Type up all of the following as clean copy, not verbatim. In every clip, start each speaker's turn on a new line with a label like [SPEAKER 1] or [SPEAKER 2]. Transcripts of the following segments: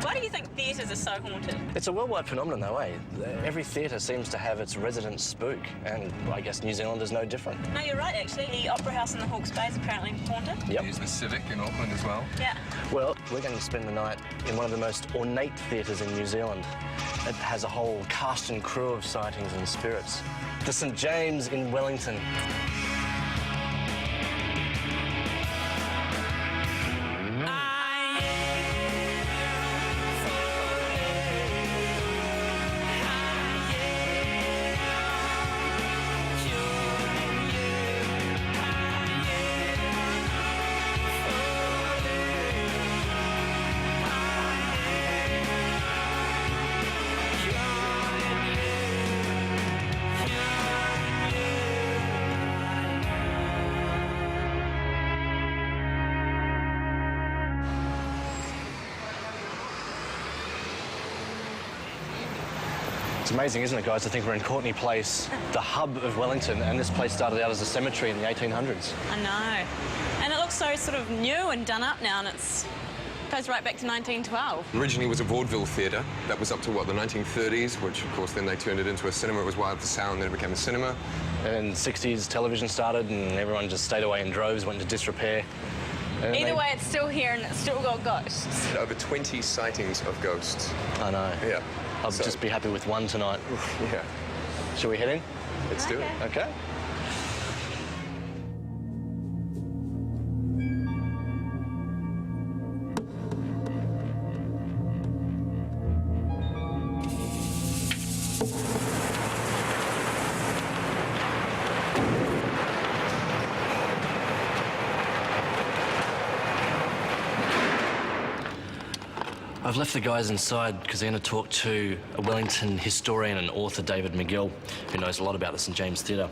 [SPEAKER 1] Why do you think theatres are so haunted?
[SPEAKER 2] It's a worldwide phenomenon though, eh? Every theatre seems to have its resident spook, and I guess New Zealand is no different.
[SPEAKER 1] No, you're right, actually. The Opera House in the Hawke's Bay is apparently haunted.
[SPEAKER 2] Yep.
[SPEAKER 3] There's the Civic in Auckland as well.
[SPEAKER 1] Yeah.
[SPEAKER 2] Well, we're going to spend the night in one of the most ornate theatres in New Zealand. It has a whole cast and crew of sightings and spirits. The St James in Wellington. It's amazing, isn't it, guys, to think we're in Courtenay Place, the hub of Wellington, and this place started out as a cemetery in the 1800s.
[SPEAKER 1] I know. And it looks so sort of new and done up now, and it goes right back to 1912.
[SPEAKER 3] Originally it was a vaudeville theatre. That was up to, what, the 1930s, which, of course, then they turned it into a cinema. It was wired for sound, then it became a cinema.
[SPEAKER 2] And in the 60s, television started, and everyone just stayed away in droves, went into disrepair.
[SPEAKER 1] Either way, it's still here, and it's still got ghosts.
[SPEAKER 3] Over 20 sightings of ghosts.
[SPEAKER 2] I know.
[SPEAKER 3] Yeah.
[SPEAKER 2] I'll just be happy with one tonight.
[SPEAKER 3] Yeah.
[SPEAKER 2] Shall we head in?
[SPEAKER 3] Let's do it.
[SPEAKER 2] Okay. I've left the guys inside because they're going to talk to a Wellington historian and author, David McGill, who knows a lot about the St James Theatre.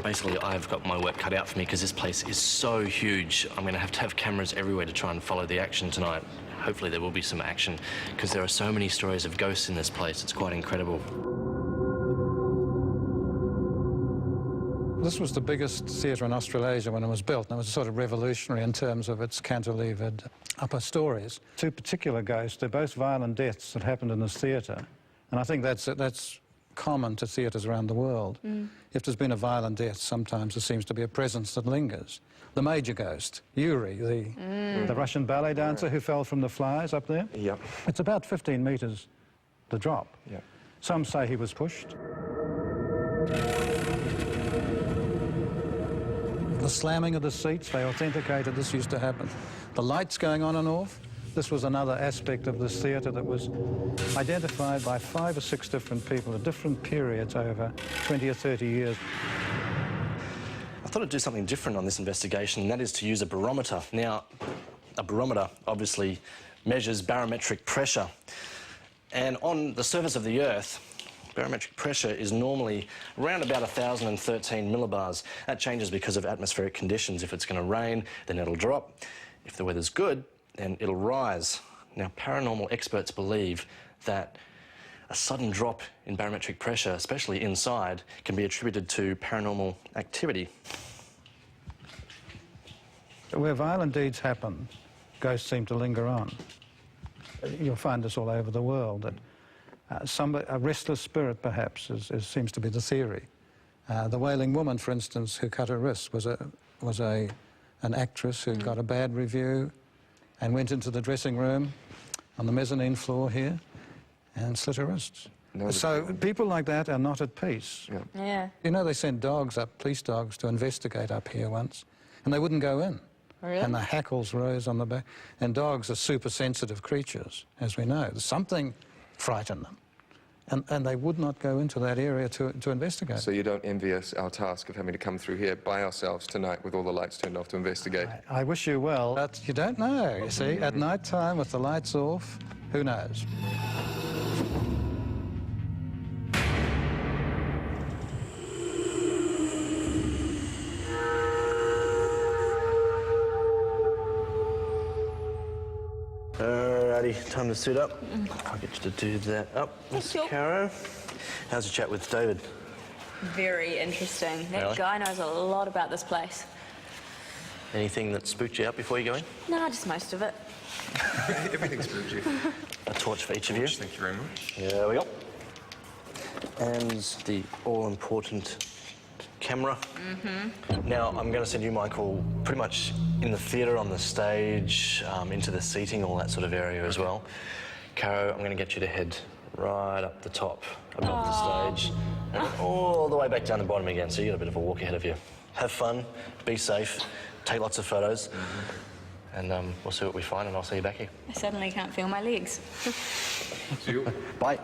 [SPEAKER 2] Basically, I've got my work cut out for me because this place is so huge. I'm going to have cameras everywhere to try and follow the action tonight. Hopefully there will be some action because there are so many stories of ghosts in this place. It's quite incredible.
[SPEAKER 4] This was the biggest theatre in Australasia when it was built, and it was sort of revolutionary in terms of its cantilevered upper stories. Two particular ghosts, they're both violent deaths that happened in this theatre, and I think that's common to theatres around the world. If there's been a violent death, sometimes there seems to be a presence that lingers. The major ghost, Yuri, the Russian ballet dancer who fell from the flies up there.
[SPEAKER 3] Yep.
[SPEAKER 4] It's about 15 metres, the drop.
[SPEAKER 3] Yep.
[SPEAKER 4] Some say he was pushed. The slamming of the seats, they authenticated this used to happen. The lights going on and off, this was another aspect of this theatre that was identified by 5 or 6 different people at different periods over 20 or 30 years.
[SPEAKER 2] I thought I'd do something different on this investigation, and that is to use a barometer. Now, a barometer obviously measures barometric pressure, and on the surface of the Earth, barometric pressure is normally around about 1,013 millibars. That changes because of atmospheric conditions. If it's going to rain, then it'll drop. If the weather's good, then it'll rise. Now, paranormal experts believe that a sudden drop in barometric pressure, especially inside, can be attributed to paranormal activity.
[SPEAKER 4] Where violent deeds happen, ghosts seem to linger on. You'll find this all over the world, that a restless spirit, perhaps, seems to be the theory. The Wailing Woman, for instance, who cut her wrist, was an actress who got a bad review and went into the dressing room on the mezzanine floor here and slit her wrists. So people like that are not at peace.
[SPEAKER 1] Yeah.
[SPEAKER 4] You know, they sent dogs up, police dogs, to investigate up here once, and they wouldn't go in.
[SPEAKER 1] Really?
[SPEAKER 4] And the hackles rose on the back. And dogs are super sensitive creatures, as we know. Something frightened them. And they would not go into that area to investigate.
[SPEAKER 3] So you don't envy us our task of having to come through here by ourselves tonight with all the lights turned off to investigate?
[SPEAKER 4] I wish you well, but you don't know, you see. At night time, with the lights off, who knows?
[SPEAKER 2] Alrighty, time to suit up. I'll get you to do that up, Miss Caro. How's your chat with David?
[SPEAKER 1] Very interesting. That
[SPEAKER 2] Really?
[SPEAKER 1] guy knows a lot about this place.
[SPEAKER 2] Anything that spooked you out before you go in?
[SPEAKER 1] No, just most of it.
[SPEAKER 3] Everything's moved you.
[SPEAKER 2] A torch for each of you.
[SPEAKER 3] Thank you very much.
[SPEAKER 2] There we go. And the all-important camera. Now, I'm going to send you, Michael, pretty much in the theatre, on the stage, into the seating, all that sort of area as well. Caro, I'm going to get you to head right up the top, above the stage, and all the way back down the bottom again, so you got a bit of a walk ahead of you. Have fun, be safe, take lots of photos, and we'll see what we find, and I'll see you back here.
[SPEAKER 1] I suddenly can't feel my legs.
[SPEAKER 3] See you.
[SPEAKER 2] Bye.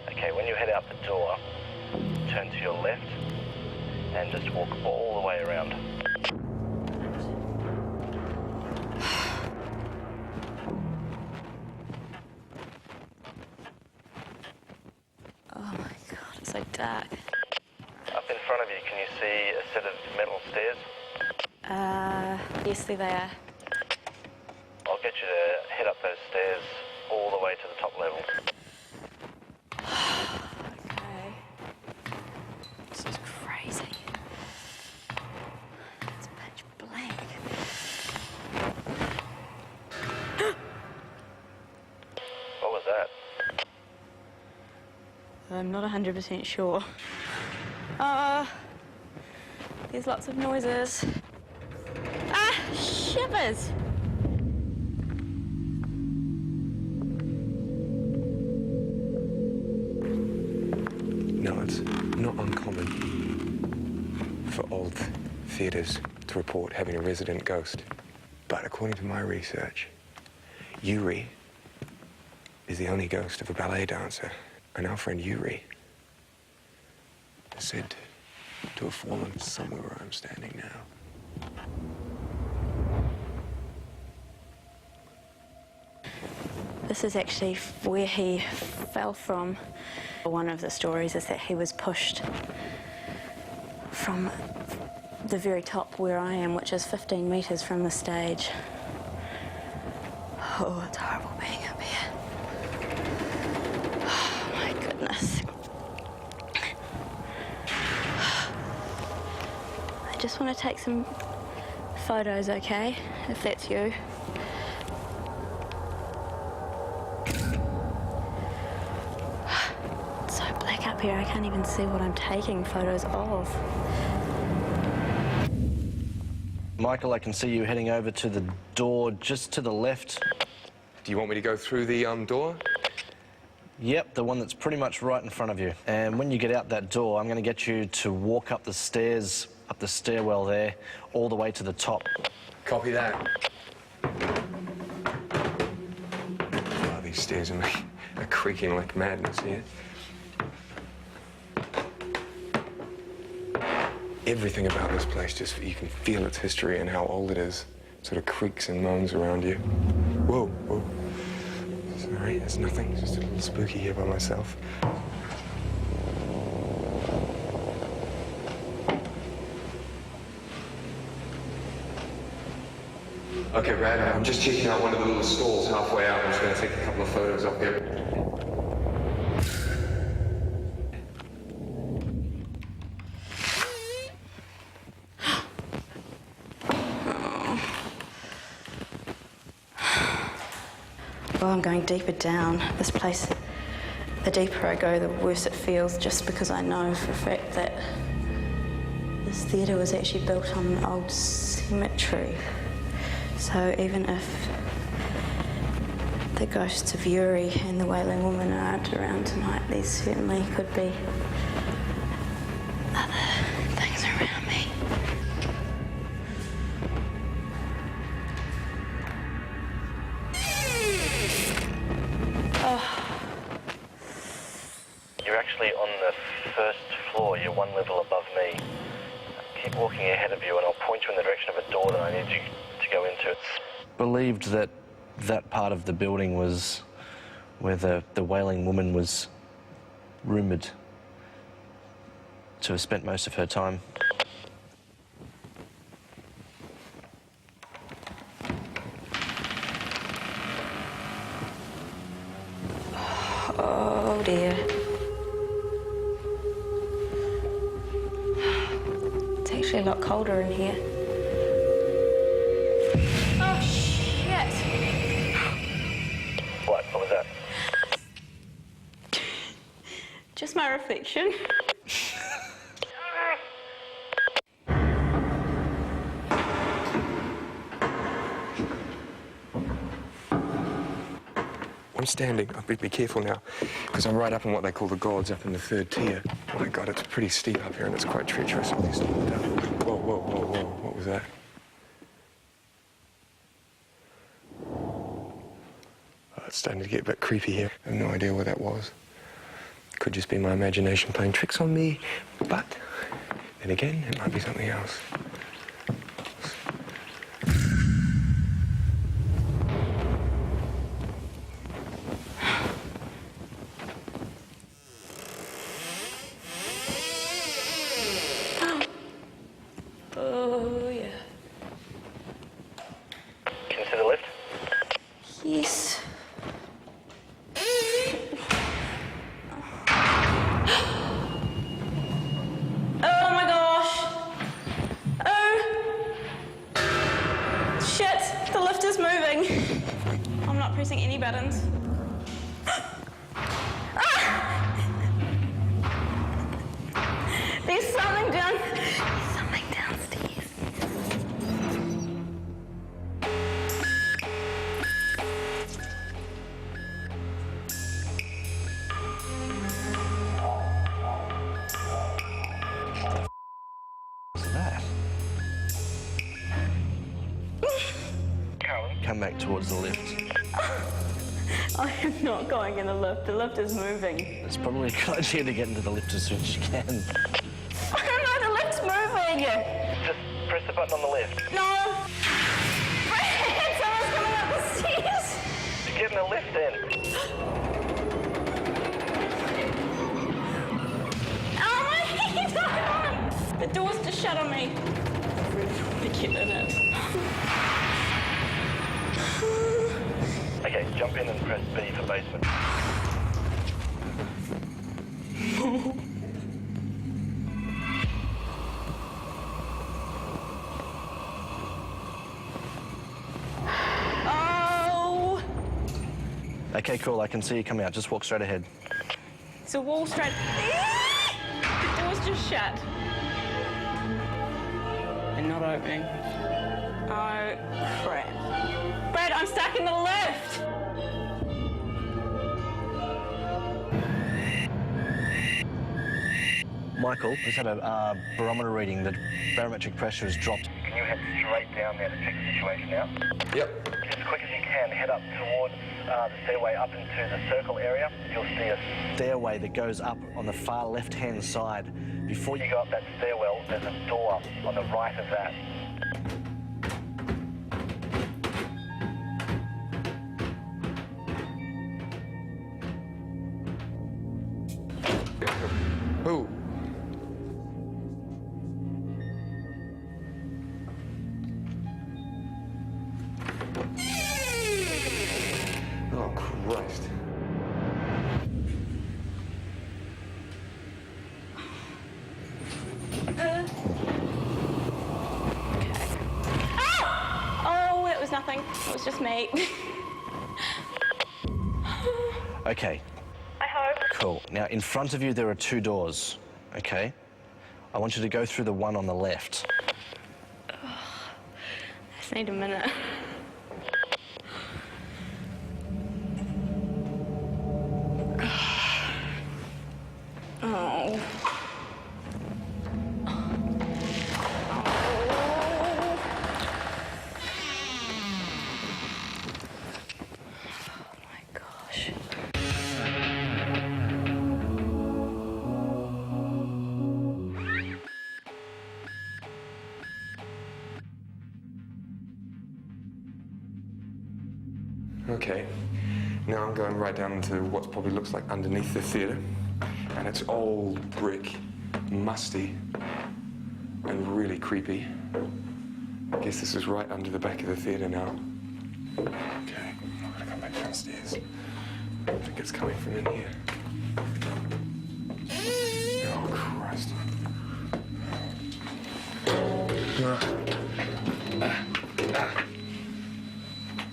[SPEAKER 2] Okay, when you head out the door, turn to your left and just walk all the way around.
[SPEAKER 1] Oh my God, it's so dark.
[SPEAKER 2] Up in front of you, can you see a set of metal stairs?
[SPEAKER 1] Yes, there they are.
[SPEAKER 2] I'll get you to head up those stairs all the way to the top level.
[SPEAKER 1] Okay. This is crazy. It's pitch black.
[SPEAKER 2] What was that?
[SPEAKER 1] I'm not 100% sure. There's lots of noises. Ah, shivers!
[SPEAKER 3] No, it's not uncommon for old theatres to report having a resident ghost. But according to my research, Yuri is the only ghost of a ballet dancer. And our friend Yuri is said to have fallen somewhere where I'm standing now.
[SPEAKER 1] This is actually where he fell from. One of the stories is that he was pushed from the very top where I am, which is 15 metres from the stage. Oh, it's horrible being up here. Oh, my goodness. I just want to take some photos, okay? If that's you. It's so black up here, I can't even see what I'm taking photos of.
[SPEAKER 2] Michael, I can see you heading over to the door just to the left.
[SPEAKER 3] Do you want me to go through the door?
[SPEAKER 2] Yep, the one that's pretty much right in front of you. And when you get out that door, I'm going to get you to walk up the stairs, up the stairwell there, all the way to the top.
[SPEAKER 3] Copy that. Oh, these stairs are creaking like madness here. Everything about this place, just you can feel its history and how old it is. It sort of creaks and moans around you. Whoa, whoa. Sorry, there's nothing. It's just a little spooky here by myself. Okay, Brad, I'm just checking out one of the little stalls halfway out. I'm just going to take a couple of photos up here.
[SPEAKER 1] Well, I'm going deeper down. This place, the deeper I go, the worse it feels, just because I know for a fact that this theatre was actually built on an old cemetery. So even if the ghosts of Yuri and the Wailing Woman aren't around tonight, there certainly could be other things around me.
[SPEAKER 2] You're actually on the first floor. You're one level above me. Keep walking ahead of you and I'll point you in the direction of a door that I need you to go into. It's believed that that part of the building was where the Wailing Woman was rumoured to have spent most of her time.
[SPEAKER 1] actually a lot colder in here. Oh, shit!
[SPEAKER 2] What was that?
[SPEAKER 1] Just my reflection.
[SPEAKER 3] I'm standing. I'll be careful now, because I'm right up on what they call the gods, up in the 3rd tier. My God, it's pretty steep up here, and it's quite treacherous. All these whoa, whoa, whoa, whoa! What was that? Oh, it's starting to get a bit creepy here. I have no idea what that was. Could just be my imagination playing tricks on me, but then again, it might be something else.
[SPEAKER 1] Oh, yeah.
[SPEAKER 2] Can you see the lift?
[SPEAKER 1] Yes. Oh my gosh. Oh. Shit, the lift is moving. I'm not pressing any buttons. There's something downstairs.
[SPEAKER 2] What's that? Come back towards the lift.
[SPEAKER 1] I am not going in the lift. The lift is moving.
[SPEAKER 2] It's probably a good idea to get into the lift as soon as you can.
[SPEAKER 1] I don't know, the lift's moving.
[SPEAKER 2] Just press the button on the lift.
[SPEAKER 1] No. Brad, someone's coming up the stairs.
[SPEAKER 2] Get in the lift then.
[SPEAKER 1] Oh my head! The door's just shut on me. I really want to get in it.
[SPEAKER 2] Okay, jump in and press B for basement.
[SPEAKER 1] Oh!
[SPEAKER 2] Okay, cool. I can see you coming out. Just walk straight ahead.
[SPEAKER 1] It's a wall straight. The door's just shut. And not opening. Oh, crap. Brad, I'm stuck in the lift!
[SPEAKER 2] Michael, just had a barometer reading. The barometric pressure has dropped. Can you head straight down there to check the situation out?
[SPEAKER 3] Yep.
[SPEAKER 2] As quick as you can, head up towards the stairway up into the circle area. You'll see a stairway that goes up on the far left-hand side. Before you go up that stairwell, there's a door on the right of that.
[SPEAKER 3] Who? Oh, Christ.
[SPEAKER 1] Oh, it was nothing. It was just me.
[SPEAKER 2] Okay,
[SPEAKER 1] I hope.
[SPEAKER 2] cool. Now, in front of you, there are 2 doors, okay? I want you to go through the one on the left.
[SPEAKER 1] I just need a minute. Oh.
[SPEAKER 3] Okay, now I'm going right down into what probably looks like underneath the theatre. And it's old brick, musty, and really creepy. I guess this is right under the back of the theatre now. Okay, I'm gonna come back downstairs. I think it's coming from in here. Oh, Christ. I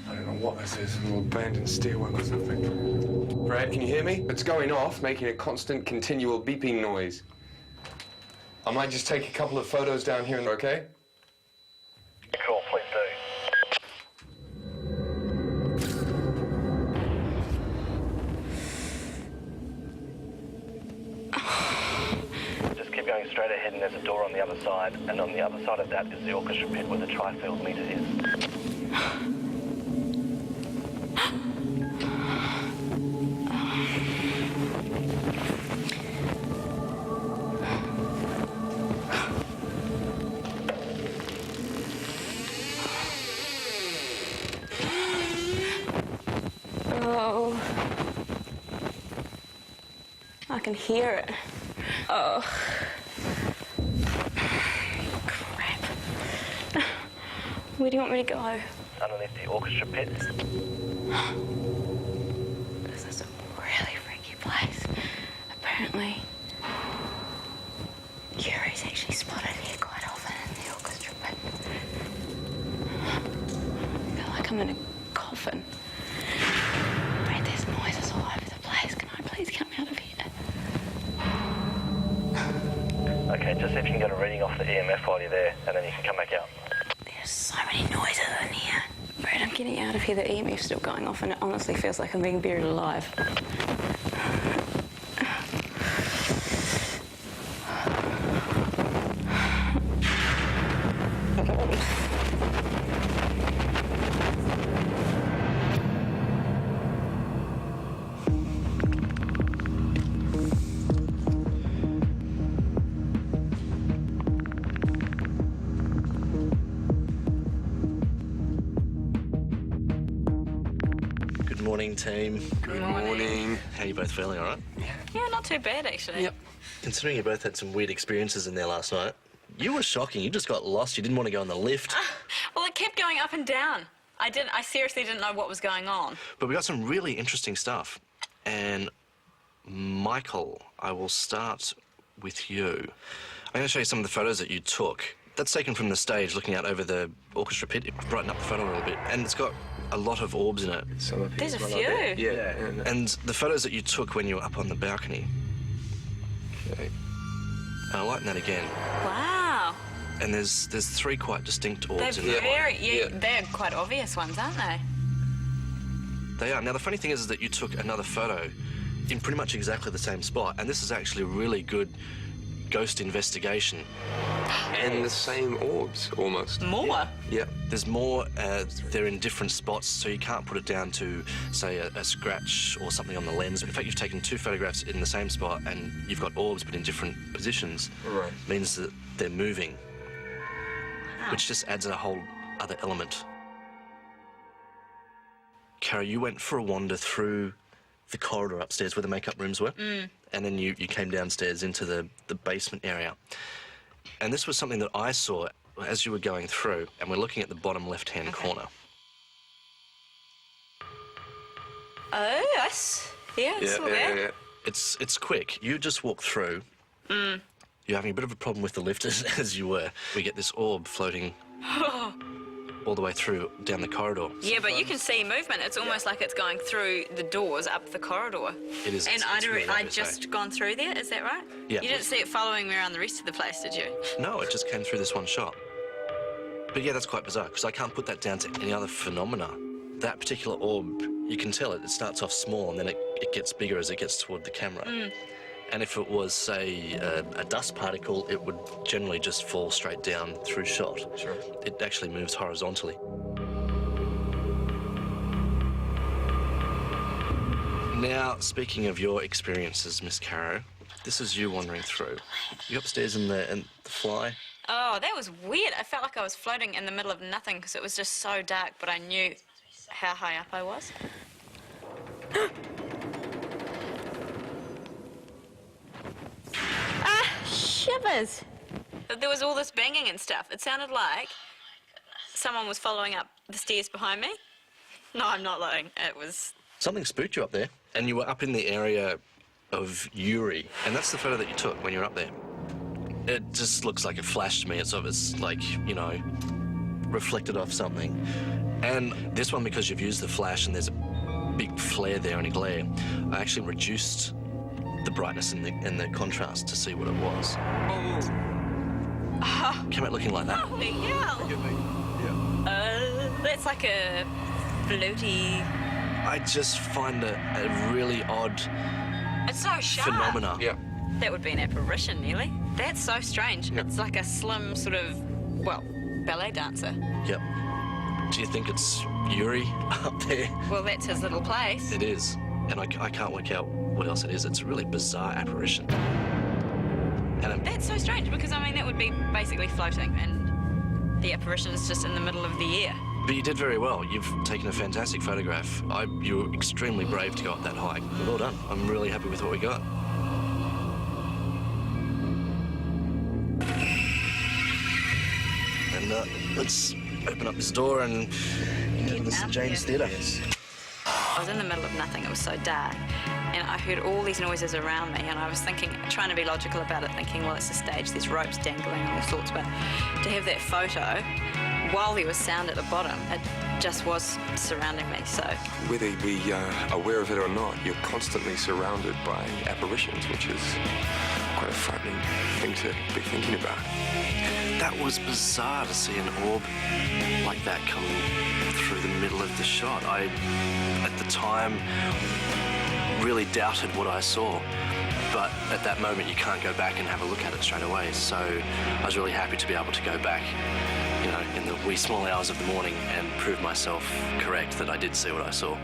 [SPEAKER 3] don't know what this is, an old abandoned stairwell or something. Brad, can you hear me? It's going off, making a constant, continual beeping noise. I might just take a couple of photos down here, okay?
[SPEAKER 2] Cool, please do. Just keep going straight ahead and there's a door on the other side, and on the other side of that is the orchestra pit where the tri-field meter is.
[SPEAKER 1] Oh. I can hear it. Oh. Crap. Where do you want me to go?
[SPEAKER 2] Underneath the orchestra pit.
[SPEAKER 1] This is a really freaky place. Apparently, Yuri's actually spotted here quite often in the orchestra pit. I feel like I'm in a coffin. Wait, there's noises all over the place. Can I please come out of here?
[SPEAKER 2] Okay, just see if you can get a reading off the EMF while you're there, and then you can come back out.
[SPEAKER 1] There's so many noises in here. Brad, I'm getting out of here. The EMF's still going off, and it honestly feels like I'm being buried alive.
[SPEAKER 2] Good morning, team.
[SPEAKER 3] Good morning.
[SPEAKER 2] How are you both feeling, all right?
[SPEAKER 5] Yeah, not too bad, actually.
[SPEAKER 3] Yep.
[SPEAKER 2] Considering you both had some weird experiences in there last night, you were shocking. You just got lost. You didn't want to go on the lift.
[SPEAKER 5] Well, it kept going up and down. I seriously didn't know what was going on.
[SPEAKER 2] But we got some really interesting stuff. And Michael, I will start with you. I'm going to show you some of the photos that you took. That's taken from the stage, looking out over the orchestra pit. It brightened up the photo a little bit. And it's got a lot of orbs in it.
[SPEAKER 3] Some up here
[SPEAKER 5] There's
[SPEAKER 3] as
[SPEAKER 5] a
[SPEAKER 3] well, I bet.
[SPEAKER 5] few.
[SPEAKER 3] Yeah.
[SPEAKER 2] And the photos that you took when you were up on the balcony.
[SPEAKER 3] Okay.
[SPEAKER 2] And I lighten that again.
[SPEAKER 5] Wow.
[SPEAKER 2] And there's three quite distinct
[SPEAKER 5] They're
[SPEAKER 2] orbs in that one.
[SPEAKER 5] very, they're quite obvious ones, aren't they?
[SPEAKER 2] They are. Now, the funny thing is that you took another photo in pretty much exactly the same spot, and this is actually a really good ghost investigation.
[SPEAKER 3] And the same orbs, almost.
[SPEAKER 5] More?
[SPEAKER 3] Yep.
[SPEAKER 2] There's more, they're in different spots, so you can't put it down to, say, a scratch or something on the lens. In fact, you've taken two photographs in the same spot, and you've got orbs, but in different positions.
[SPEAKER 3] Right.
[SPEAKER 2] Means that they're moving, which just adds a whole other element. Cara, you went for a wander through the corridor upstairs where the makeup rooms were, and then you came downstairs into the basement area. And this was something that I saw as you were going through, and we're looking at the bottom left-hand corner.
[SPEAKER 5] Oh, yes. Yeah, I saw that.
[SPEAKER 2] It's quick. You just walk through. You're having a bit of a problem with the lift as you were. We get this orb floating all the way through down the corridor.
[SPEAKER 5] Yeah, but you can see movement. It's almost like it's going through the doors up the corridor.
[SPEAKER 2] It is.
[SPEAKER 5] And
[SPEAKER 2] it's really
[SPEAKER 5] I'd
[SPEAKER 2] obvious,
[SPEAKER 5] just gone through there, is that right?
[SPEAKER 2] Yeah.
[SPEAKER 5] You didn't see it following me around the rest of the place, did you?
[SPEAKER 2] No, it just came through this one shot. But yeah, that's quite bizarre, because I can't put that down to any other phenomena. That particular orb, you can tell it starts off small and then it gets bigger as it gets toward the camera. And if it was, say, a dust particle, it would generally just fall straight down through shot.
[SPEAKER 3] Sure.
[SPEAKER 2] It actually moves horizontally. Now, speaking of your experiences, Miss Caro, this is you wandering through. You upstairs in the fly?
[SPEAKER 5] Oh, that was weird. I felt like I was floating in the middle of nothing because it was just so dark, but I knew how high up I was. Shivers. There was all this banging and stuff. It sounded like someone was following up the stairs behind me. No, I'm not lying. It was...
[SPEAKER 2] Something spooked you up there, and you were up in the area of Yuri, and that's the photo that you took when you were up there. It just looks like it flashed to me. It's like, you know, reflected off something. And this one, because you've used the flash and there's a big flare there and a glare, I actually reduced the brightness and the contrast to see what it was. Came out looking like that.
[SPEAKER 5] Holy hell! That's like a floaty.
[SPEAKER 2] I just find it a really odd
[SPEAKER 5] It's so sharp.
[SPEAKER 2] phenomena.
[SPEAKER 3] Yeah.
[SPEAKER 5] That would be an apparition, nearly. That's so strange. It's like a slim sort of, well, ballet dancer.
[SPEAKER 2] Yep. Do you think it's Yuri up there?
[SPEAKER 5] Well, that's his little place.
[SPEAKER 2] It is. And I can't work out what else it is. It's a really bizarre apparition. And
[SPEAKER 5] That's so strange because, I mean, that would be basically floating and the apparition is just in the middle of the air.
[SPEAKER 2] but you did very well. You've taken a fantastic photograph. You were extremely brave to go up that hike. Well done. I'm really happy with what we got. And let's open up this door and get into the St. James Theatre.
[SPEAKER 5] I was in the middle of nothing. It was so dark. And I heard all these noises around me, and I was thinking, trying to be logical about it, thinking, well, it's a stage, there's ropes dangling and all sorts, but to have that photo, while there was sound at the bottom, it just was surrounding me, so...
[SPEAKER 3] Whether you be aware of it or not, you're constantly surrounded by apparitions, which is quite a frightening thing to be thinking about.
[SPEAKER 2] That was bizarre to see an orb like that come through the middle of the shot. I, at the time, really doubted what I saw. But at that moment, you can't go back and have a look at it straight away. So I was really happy to be able to go back, you know, in the wee small hours of the morning and prove myself correct that I did see what I saw.